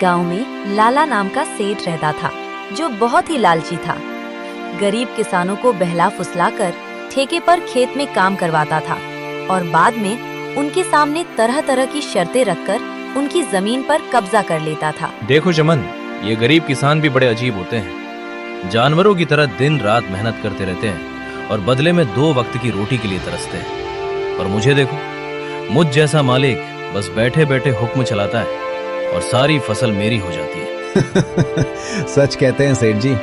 गांव में लाला नाम का सेठ रहता था, जो बहुत ही लालची था। गरीब किसानों को बहला फुसलाकर ठेके पर खेत में काम करवाता था और बाद में उनके सामने तरह तरह की शर्तें रखकर उनकी जमीन पर कब्जा कर लेता था। देखो चमन, ये गरीब किसान भी बड़े अजीब होते हैं। जानवरों की तरह दिन रात मेहनत करते रहते हैं और बदले में 2 वक्त की रोटी के लिए तरसते हैं। और मुझे देखो, मुझ जैसा मालिक बस बैठे बैठे हुक्म चलाता है और सारी फसल मेरी हो जाती है। सच कहते हैं सेठ जी,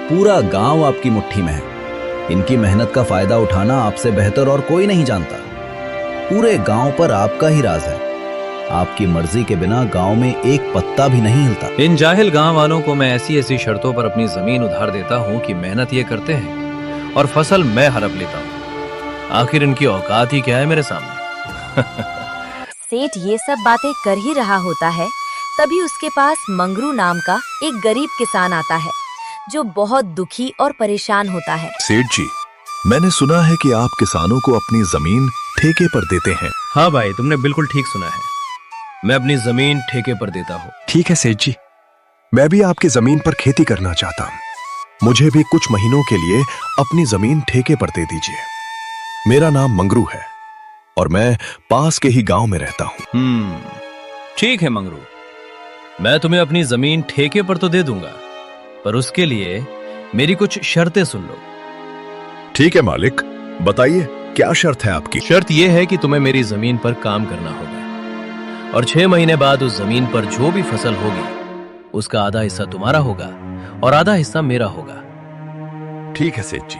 पूरा गांव आपकी मुट्ठी में है। इनकी मेहनत का फायदा उठाना आपसे बेहतर और कोई नहीं जानता। पूरे गांव पर आपका ही राज है। आपकी मर्जी के बिना गांव में एक पत्ता भी नहीं हिलता। इन जाहिल गांव वालों को मैं ऐसी ऐसी शर्तों पर अपनी जमीन उधार देता हूँ कि मेहनत ये करते हैं और फसल मैं हड़प लेता हूँ। आखिर इनकी औकात ही क्या है मेरे सामने। सेठ ये सब बातें कर ही रहा होता है, तभी उसके पास मंगरू नाम का एक गरीब किसान आता है, जो बहुत दुखी और परेशान होता है। सेठ जी, मैंने सुना है कि आप किसानों को अपनी जमीन ठेके पर देते हैं। हाँ भाई, तुमने बिल्कुल ठीक सुना है। मैं अपनी जमीन ठेके पर देता हूँ। ठीक है सेठ जी, मैं भी आपकी जमीन पर खेती करना चाहता हूँ। मुझे भी कुछ महीनों के लिए अपनी जमीन ठेके पर दे दीजिए। मेरा नाम मंगरू है और मैं पास के ही गांव में रहता हूँ। ठीक है मंगरू, मैं तुम्हें अपनी जमीन ठेके पर तो दे दूंगा, पर उसके लिए मेरी कुछ शर्तें सुन लो। ठीक है मालिक, बताइए क्या शर्त है आपकी? शर्त यह है कि तुम्हें मेरी जमीन पर काम करना होगा और 6 महीने बाद उस जमीन पर जो भी फसल होगी उसका आधा हिस्सा तुम्हारा होगा और आधा हिस्सा मेरा होगा। ठीक है सेठ जी,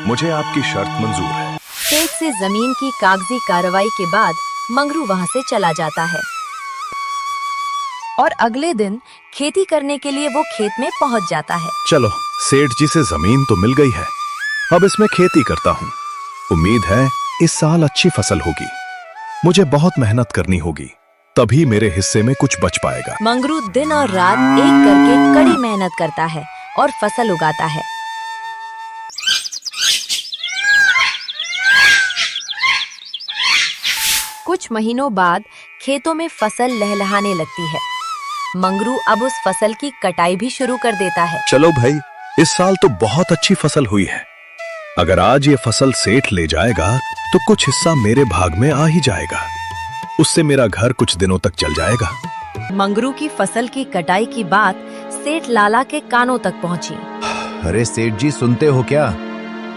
मुझे आपकी शर्त मंजूर है। सेठ से जमीन की कागजी कार्रवाई के बाद मंगरू वहां से चला जाता है और अगले दिन खेती करने के लिए वो खेत में पहुंच जाता है। चलो, सेठ जी से जमीन तो मिल गई है, अब इसमें खेती करता हूँ। उम्मीद है इस साल अच्छी फसल होगी। मुझे बहुत मेहनत करनी होगी, तभी मेरे हिस्से में कुछ बच पाएगा। मंगरू दिन और रात एक करके कड़ी मेहनत करता है और फसल उगाता है। कुछ महीनों बाद खेतों में फसल लहलहाने लगती है। मंगरू अब उस फसल की कटाई भी शुरू कर देता है। चलो भाई, इस साल तो बहुत अच्छी फसल हुई है। अगर आज ये फसल सेठ ले जाएगा तो कुछ हिस्सा मेरे भाग में आ ही जाएगा। उससे मेरा घर कुछ दिनों तक चल जाएगा। मंगरू की फसल की कटाई की बात सेठ लाला के कानों तक पहुंची। अरे सेठ जी, सुनते हो क्या?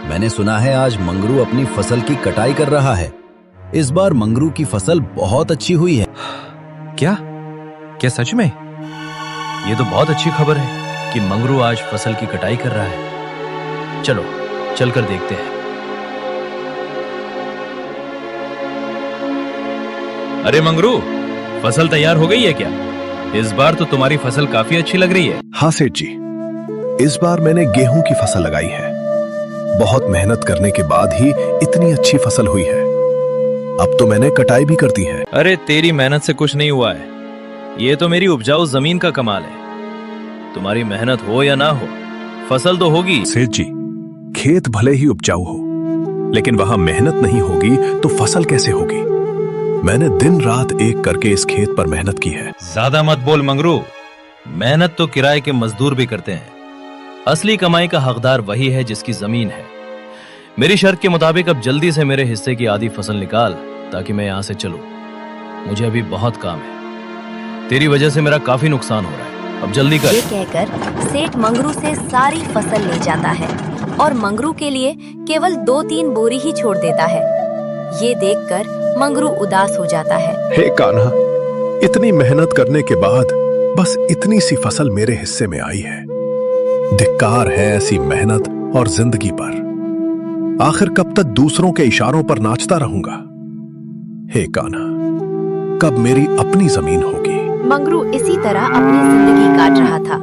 मैंने सुना है आज मंगरू अपनी फसल की कटाई कर रहा है। इस बार मंगरू की फसल बहुत अच्छी हुई है। क्या क्या सच में? ये तो बहुत अच्छी खबर है कि मंगरू आज फसल की कटाई कर रहा है। चलो चलकर देखते हैं। अरे मंगरू, फसल तैयार हो गई है क्या? इस बार तो तुम्हारी फसल काफी अच्छी लग रही है। हाँ सेठ जी, इस बार मैंने गेहूं की फसल लगाई है। बहुत मेहनत करने के बाद ही इतनी अच्छी फसल हुई है। अब तो मैंने कटाई भी कर दी है। अरे तेरी मेहनत से कुछ नहीं हुआ है, ये तो मेरी उपजाऊ जमीन का कमाल है। तुम्हारी मेहनत हो या ना हो, फसल तो होगी। सेठ जी, खेत भले ही उपजाऊ हो, लेकिन वहां मेहनत नहीं होगी तो फसल कैसे होगी? मैंने दिन रात एक करके इस खेत पर मेहनत की है। ज्यादा मत बोल मंगरू, मेहनत तो किराए के मजदूर भी करते हैं। असली कमाई का हकदार वही है जिसकी जमीन है। मेरी शर्त के मुताबिक अब जल्दी से मेरे हिस्से की आधी फसल निकाल, ताकि मैं यहाँ से चलूं। मुझे अभी बहुत काम है, तेरी वजह से मेरा काफी नुकसान हो रहा है। अब जल्दी कर। ये कहकर सेठ मंगरू से सारी फसल ले जाता है और मंगरू के लिए केवल 2-3 बोरी ही छोड़ देता है। ये देखकर मंगरू उदास हो जाता है। हे कान्हा, इतनी मेहनत करने के बाद बस इतनी सी फसल मेरे हिस्से में आई है। धिक्कार है ऐसी मेहनत और जिंदगी पर। आखिर कब तक दूसरों के इशारों पर नाचता रहूंगा? हे कान्हा, कब मेरी अपनी जमीन होगी? मंगरू इसी तरह अपनी जिंदगी काट रहा था।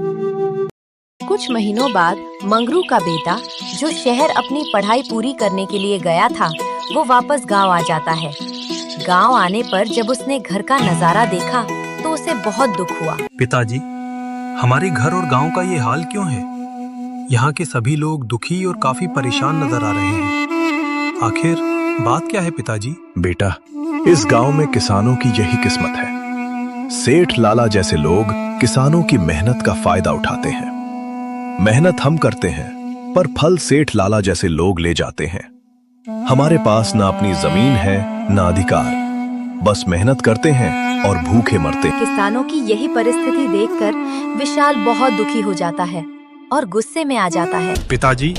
कुछ महीनों बाद मंगरू का बेटा, जो शहर अपनी पढ़ाई पूरी करने के लिए गया था, वो वापस गांव आ जाता है। गांव आने पर जब उसने घर का नजारा देखा तो उसे बहुत दुख हुआ। पिताजी, हमारे घर और गांव का ये हाल क्यों है? यहाँ के सभी लोग दुखी और काफी परेशान नजर आ रहे हैं। आखिर बात क्या है पिताजी? बेटा, इस गांव में किसानों की यही किस्मत है। सेठ लाला जैसे लोग किसानों की मेहनत का फायदा उठाते हैं। मेहनत हम करते हैं, पर फल सेठ लाला जैसे लोग ले जाते हैं। हमारे पास ना अपनी जमीन है ना अधिकार, बस मेहनत करते हैं और भूखे मरते हैं। किसानों की यही परिस्थिति देखकर विशाल बहुत दुखी हो जाता है और गुस्से में आ जाता है। पिताजी,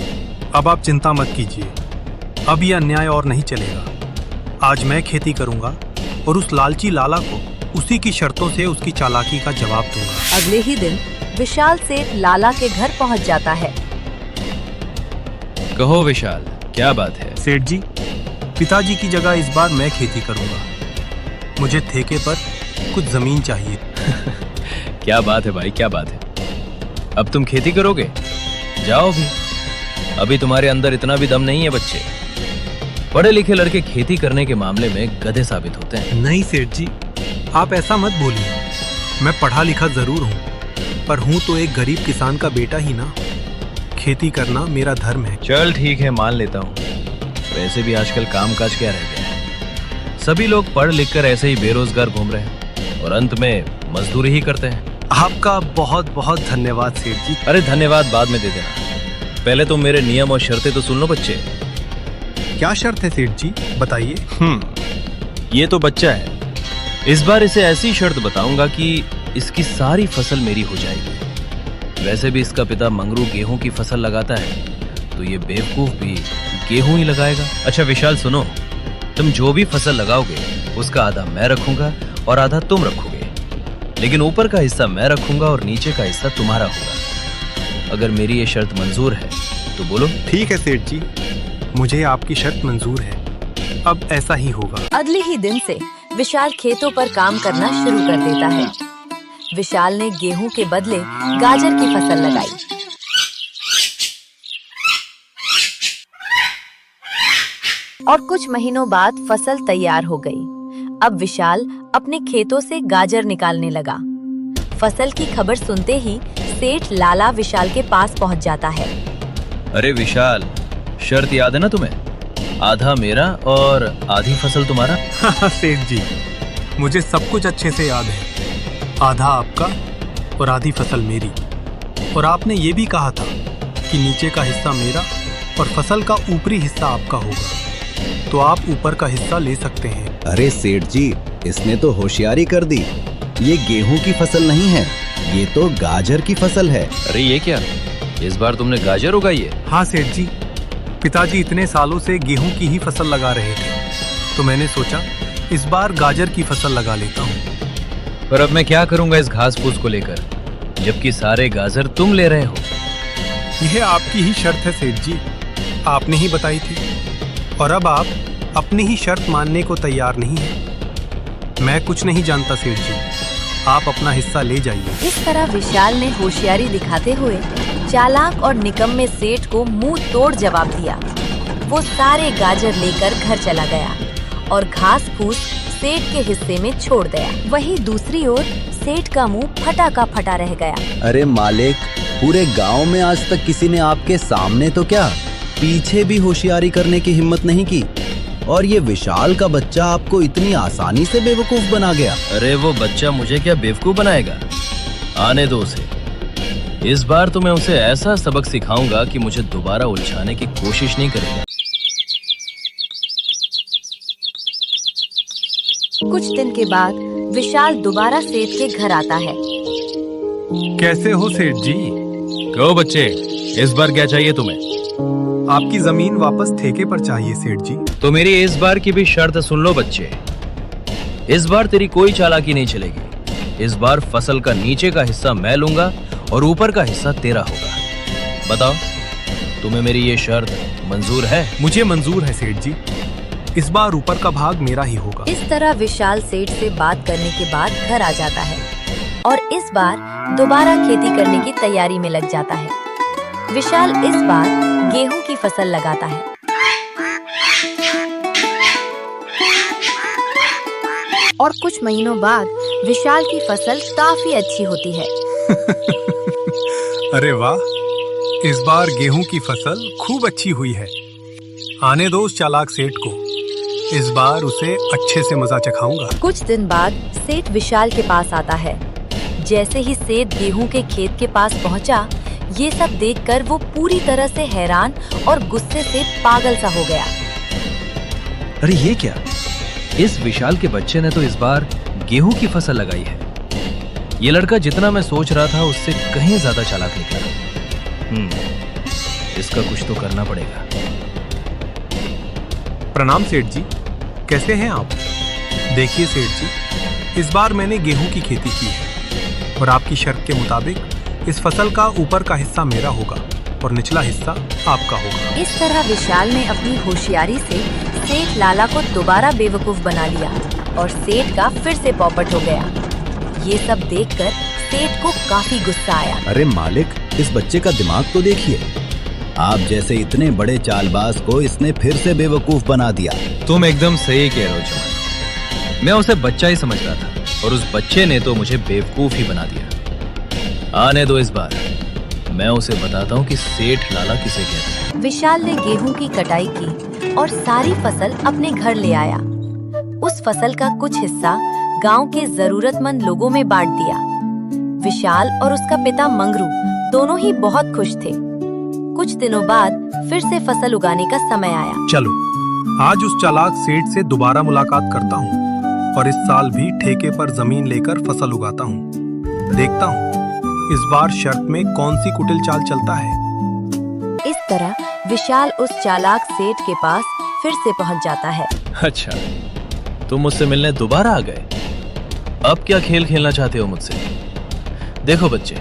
अब आप चिंता मत कीजिए, अब यह अन्याय और नहीं चलेगा। आज मैं खेती करूंगा और उस लालची लाला को उसी की शर्तों से उसकी चालाकी का जवाब दूंगा। अगले ही दिन विशाल सेठ लाला के घर पहुंच जाता है। कहो विशाल, क्या बात है? सेठ जी, पिताजी की जगह इस बार मैं खेती करूंगा। मुझे ठेके पर कुछ जमीन चाहिए। क्या बात है भाई, क्या बात है? अब तुम खेती करोगे? जाओ भी, अभी तुम्हारे अंदर इतना भी दम नहीं है बच्चे। पढ़े लिखे लड़के खेती करने के मामले में गधे साबित होते हैं। नहीं सेठ जी, आप ऐसा मत बोलिए। मैं पढ़ा लिखा जरूर हूँ, पर हूँ तो एक गरीब किसान का बेटा ही ना। खेती करना मेरा धर्म है। चल ठीक है, मान लेता हूँ। वैसे भी आजकल कामकाज क्या रह गया है? सभी लोग पढ़ लिख कर ऐसे ही बेरोजगार घूम रहे हैं और अंत में मजदूरी ही करते हैं। आपका बहुत बहुत धन्यवाद सेठ जी। अरे धन्यवाद बाद में दे देना, पहले तुम मेरे नियम और शर्तें तो सुन लो बच्चे। क्या शर्त है सेठ जी, बताइए। ये तो बच्चा है, इस बार इसे ऐसी शर्त बताऊंगा कि इसकी सारी फसल मेरी हो जाएगी। वैसे भी इसका पिता मंगरू गेहूं की फसल लगाता है, तो ये बेवकूफ भी गेहूं ही लगाएगा। अच्छा विशाल सुनो, तुम जो भी फसल लगाओगे उसका आधा मैं रखूंगा और आधा तुम रखोगे, लेकिन ऊपर का हिस्सा मैं रखूंगा और नीचे का हिस्सा तुम्हारा होगा। अगर मेरी ये शर्त मंजूर है तो बोलो। ठीक है सेठ जी, मुझे आपकी शर्त मंजूर है, अब ऐसा ही होगा। अगले ही दिन से विशाल खेतों पर काम करना शुरू कर देता है। विशाल ने गेहूं के बदले गाजर की फसल लगाई। और कुछ महीनों बाद फसल तैयार हो गई। अब विशाल अपने खेतों से गाजर निकालने लगा। फसल की खबर सुनते ही सेठ लाला विशाल के पास पहुंच जाता है। अरे विशाल, शर्त याद है ना तुम्हें? आधा मेरा और आधी फसल तुम्हारा। सेठ जी, मुझे सब कुछ अच्छे से याद है। आधा आपका और आधी फसल मेरी। और आपने ये भी कहा था कि नीचे का हिस्सा मेरा और फसल का ऊपरी हिस्सा आपका होगा, तो आप ऊपर का हिस्सा ले सकते हैं। अरे सेठ जी, इसने तो होशियारी कर दी। ये गेहूं की फसल नहीं है, ये तो गाजर की फसल है। अरे ये क्या, इस बार तुमने गाजर उगाई है? हाँ सेठ जी, पिताजी इतने सालों से गेहूं की ही फसल लगा रहे थे, तो मैंने सोचा इस बार गाजर की फसल लगा लेता हूँ। पर अब मैं क्या करूंगा इस घास फूस को लेकर, जबकि सारे गाजर तुम ले रहे हो? यह आपकी ही शर्त है सेठ जी, आपने ही बताई थी, और अब आप अपनी ही शर्त मानने को तैयार नहीं हैं। मैं कुछ नहीं जानता सेठ जी, आप अपना हिस्सा ले जाइए। इस तरह विशाल ने होशियारी दिखाते हुए चालाक और निकम्मे सेठ को मुंह तोड़ जवाब दिया। वो सारे गाजर लेकर घर चला गया और घास फूस सेठ के हिस्से में छोड़ गया। वहीं दूसरी ओर सेठ का मुंह फटा का फटा रह गया। अरे मालिक, पूरे गांव में आज तक किसी ने आपके सामने तो क्या, पीछे भी होशियारी करने की हिम्मत नहीं की, और ये विशाल का बच्चा आपको इतनी आसानी से बेवकूफ बना गया। अरे वो बच्चा मुझे क्या बेवकूफ बनाएगा? आने दो उसे। इस बार तो मैं उसे ऐसा सबक सिखाऊंगा कि मुझे दोबारा उलझाने की कोशिश नहीं करेगा। कुछ दिन के बाद विशाल दोबारा सेठ के घर आता है। कैसे हो सेठ जी? कहो बच्चे, इस बार क्या चाहिए तुम्हें? आपकी जमीन वापस ठेके पर चाहिए सेठ जी। तो मेरी इस बार की भी शर्त सुन लो बच्चे। इस बार तेरी कोई चालाकी नहीं चलेगी। इस बार फसल का नीचे का हिस्सा मैं लूंगा और ऊपर का हिस्सा तेरा होगा। बताओ, तुम्हें मेरी ये शर्त मंजूर है? मुझे मंजूर है सेठ जी, इस बार ऊपर का भाग मेरा ही होगा। इस तरह विशाल सेठ से बात करने के बाद घर आ जाता है और इस बार दोबारा खेती करने की तैयारी में लग जाता है। विशाल इस बार गेहूं की फसल लगाता है। और कुछ महीनों बाद विशाल की फसल काफी अच्छी होती है। अरे वाह, इस बार गेहूं की फसल खूब अच्छी हुई है। आने दो उस चालाक सेठ को, इस बार उसे अच्छे से मजा चखाऊंगा। कुछ दिन बाद सेठ विशाल के पास आता है। जैसे ही सेठ गेहूं के खेत के पास पहुंचा, ये सब देखकर वो पूरी तरह से हैरान और गुस्से से पागल सा हो गया। अरे ये क्या? इस विशाल के बच्चे ने तो इस बार गेहूं की फसल लगाई है। ये लड़का जितना मैं सोच रहा था उससे कहीं ज्यादा चालाक निकला। इसका कुछ तो करना पड़ेगा। प्रणाम सेठ जी, कैसे हैं आप? देखिए सेठ जी, इस बार मैंने गेहूं की खेती की है और आपकी शर्त के मुताबिक इस फसल का ऊपर का हिस्सा मेरा होगा और निचला हिस्सा आपका होगा। इस तरह विशाल ने अपनी होशियारी से सेठ लाला को दोबारा बेवकूफ बना लिया और सेठ का फिर से पौपट हो गया। ये सब देखकर सेठ को काफी गुस्सा आया। अरे मालिक, इस बच्चे का दिमाग तो देखिए। आप जैसे इतने बड़े चालबाज को इसने फिर से बेवकूफ बना दिया। तुम एकदम सही कह रहे हो चमन। मैं उसे बच्चा ही समझ रहा था और उस बच्चे ने तो मुझे बेवकूफ ही बना दिया। आने दो, इस बार मैं उसे बताता हूँ कि सेठ लाला किसे कहते हैं। विशाल ने गेहूं की कटाई की और सारी फसल अपने घर ले आया। उस फसल का कुछ हिस्सा गांव के जरूरतमंद लोगों में बांट दिया। विशाल और उसका पिता मंगरू दोनों ही बहुत खुश थे। कुछ दिनों बाद फिर से फसल उगाने का समय आया। चलो, आज उस चालाक सेठ से दोबारा मुलाकात करता हूँ और इस साल भी ठेके पर जमीन लेकर फसल उगाता हूँ। देखता हूँ इस बार शर्त में कौन सी कुटिल चाल चलता है। इस तरह विशाल उस चालाक सेठ के पास फिर से पहुँच जाता है। अच्छा, तुम मुझसे मिलने दोबारा आ गए। अब क्या खेल खेलना चाहते हो मुझसे? देखो बच्चे,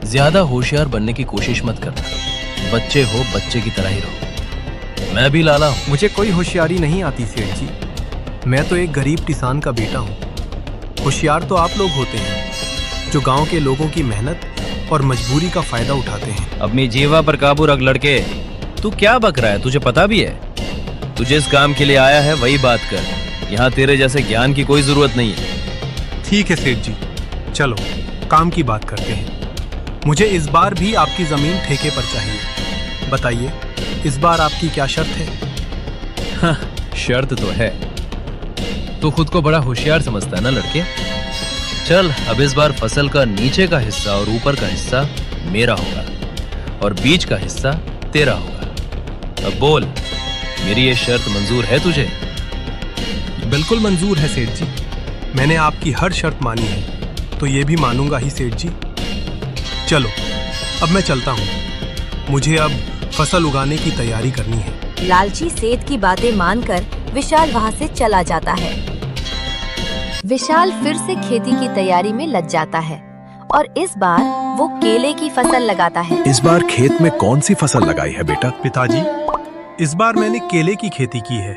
ज्यादा होशियार बनने की कोशिश मत करना। बच्चे हो, बच्चे की तरह ही रहो। मैं भी लाला हूँ। मुझे कोई होशियारी नहीं आती सेठ जी। मैं तो एक गरीब किसान का बेटा हूँ। होशियार तो आप लोग होते हैं जो गांव के लोगों की मेहनत और मजबूरी का फायदा उठाते हैं। अपनी जीवा पर काबू रख लड़के। तू क्या बक रहा है? तुझे पता भी है तू जिस काम के लिए आया है वही बात कर। यहाँ तेरे जैसे ज्ञान की कोई जरूरत नहीं है। ठीक है सेठ जी, चलो काम की बात करते हैं। मुझे इस बार भी आपकी जमीन ठेके पर चाहिए। बताइए, इस बार आपकी क्या शर्त है? हाँ, शर्त तो है। तू खुद को बड़ा होशियार समझता है ना लड़के। चल, अब इस बार फसल का नीचे का हिस्सा और ऊपर का हिस्सा मेरा होगा और बीच का हिस्सा तेरा होगा। अब बोल, मेरी ये शर्त मंजूर है तुझे? बिल्कुल मंजूर है सेठ जी। मैंने आपकी हर शर्त मानी है, तो ये भी मानूंगा ही सेठ जी। चलो, अब मैं चलता हूँ। मुझे अब फसल उगाने की तैयारी करनी है। लालची सेठ की बातें मानकर विशाल वहाँ से चला जाता है। विशाल फिर से खेती की तैयारी में लग जाता है और इस बार वो केले की फसल लगाता है। इस बार खेत में कौन सी फसल लगाई है बेटा? पिताजी, इस बार मैंने केले की खेती की है।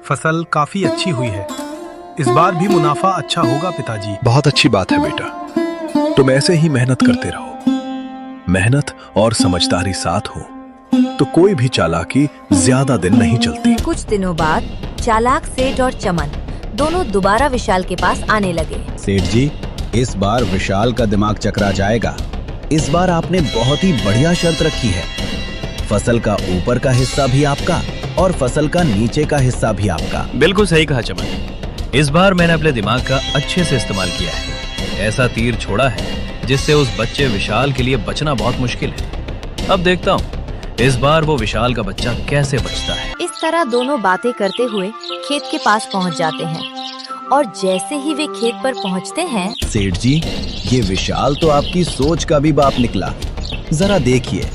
फसल काफी अच्छी हुई है। इस बार भी मुनाफा अच्छा होगा पिताजी। बहुत अच्छी बात है बेटा, तुम ऐसे ही मेहनत करते रहो। मेहनत और समझदारी साथ हो तो कोई भी चालाकी ज्यादा दिन नहीं चलती। कुछ दिनों बाद चालाक सेठ और चमन दोनों दोबारा विशाल के पास आने लगे। सेठ जी, इस बार विशाल का दिमाग चकरा जाएगा। इस बार आपने बहुत ही बढ़िया शर्त रखी है। फसल का ऊपर का हिस्सा भी आपका और फसल का नीचे का हिस्सा भी आपका। बिल्कुल सही कहा चमन। इस बार मैंने अपने दिमाग का अच्छे से इस्तेमाल किया है। ऐसा तीर छोड़ा है जिससे उस बच्चे विशाल के लिए बचना बहुत मुश्किल है। अब देखता हूँ इस बार वो विशाल का बच्चा कैसे बचता है। इस तरह दोनों बातें करते हुए खेत के पास पहुंच जाते हैं और जैसे ही वे खेत पर पहुंचते हैं। सेठ जी, ये विशाल तो आपकी सोच का भी बाप निकला। जरा देखिए,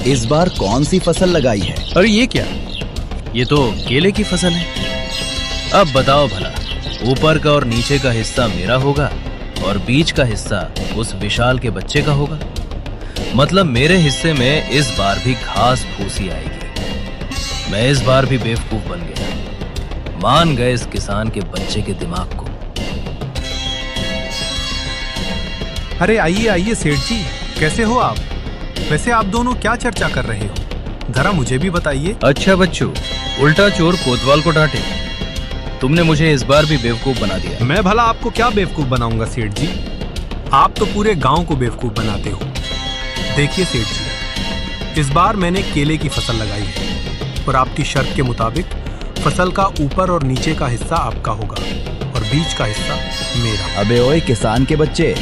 इस बार कौन सी फसल लगाई है? अरे ये क्या? ये तो केले की फसल है। अब बताओ भला, ऊपर का और नीचे का हिस्सा मेरा होगा और बीच का हिस्सा उस विशाल के बच्चे का होगा। मतलब मेरे हिस्से में इस बार भी घास फूसी आएगी। मैं इस बार भी बेवकूफ बन गया। मान गए इस किसान के बच्चे के दिमाग को। अरे आइए आइए सेठ जी, कैसे हो आप? वैसे आप दोनों क्या चर्चा कर रहे हो? जरा मुझे भी बताइए। अच्छा बच्चू, उल्टा चोर कोतवाल को डांटे। तुमने मुझे इस बार भी बेवकूफ बना दिया। मैं भला आपको क्या बेवकूफ बनाऊंगा सेठ जी? आप तो पूरे गांव को बेवकूफ बनाते हो। देखिए सेठ जी, इस बार मैंने केले की फसल लगाई है और आपकी शर्त के मुताबिक फसल का ऊपर और नीचे का हिस्सा आपका होगा और बीच का हिस्सा मेरा। अबे ओए किसान के बच्चे,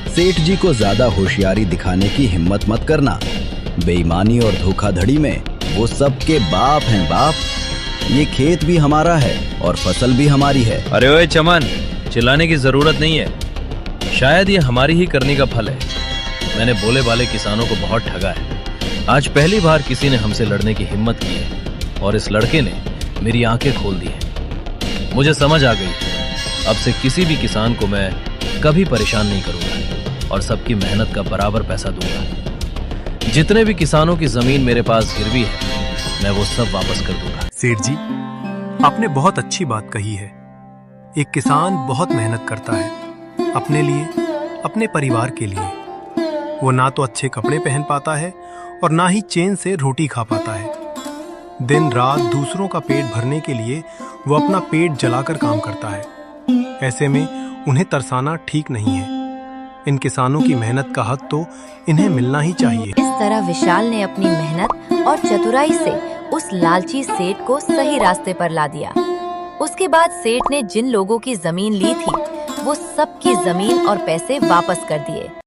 सेठ जी को ज्यादा होशियारी दिखाने की हिम्मत मत करना। बेईमानी और धोखाधड़ी में वो सबके बाप हैं बाप। ये खेत भी हमारा है और फसल भी हमारी है। अरे ओए चमन, चिल्लाने की जरूरत नहीं है। शायद ये हमारी ही करनी का फल है। मैंने बोले वाले किसानों को बहुत ठगा है। आज पहली बार किसी ने हमसे लड़ने की हिम्मत की है और इस लड़के ने मेरी आंखें खोल दी हैं। मुझे समझ आ गई, अब से किसी भी किसान को मैं कभी परेशान नहीं करूंगा और सबकी मेहनत का बराबर पैसा दूंगा। जितने भी किसानों की जमीन मेरे पास गिरवी है, मैं वो सब वापस कर दूंगा। सेठ जी, आपने बहुत अच्छी बात कही है। एक किसान बहुत मेहनत करता है अपने लिए, अपने परिवार के लिए। वो ना तो अच्छे कपड़े पहन पाता है और ना ही चैन से रोटी खा पाता है। दिन रात दूसरों का पेट भरने के लिए वो अपना पेट जलाकर काम करता है। ऐसे में उन्हें तरसाना ठीक नहीं है। इन किसानों की मेहनत का हक तो इन्हें मिलना ही चाहिए। इस तरह विशाल ने अपनी मेहनत और चतुराई से उस लालची सेठ को सही रास्ते पर ला दिया। उसके बाद सेठ ने जिन लोगों की जमीन ली थी, वो सबकी जमीन और पैसे वापस कर दिए।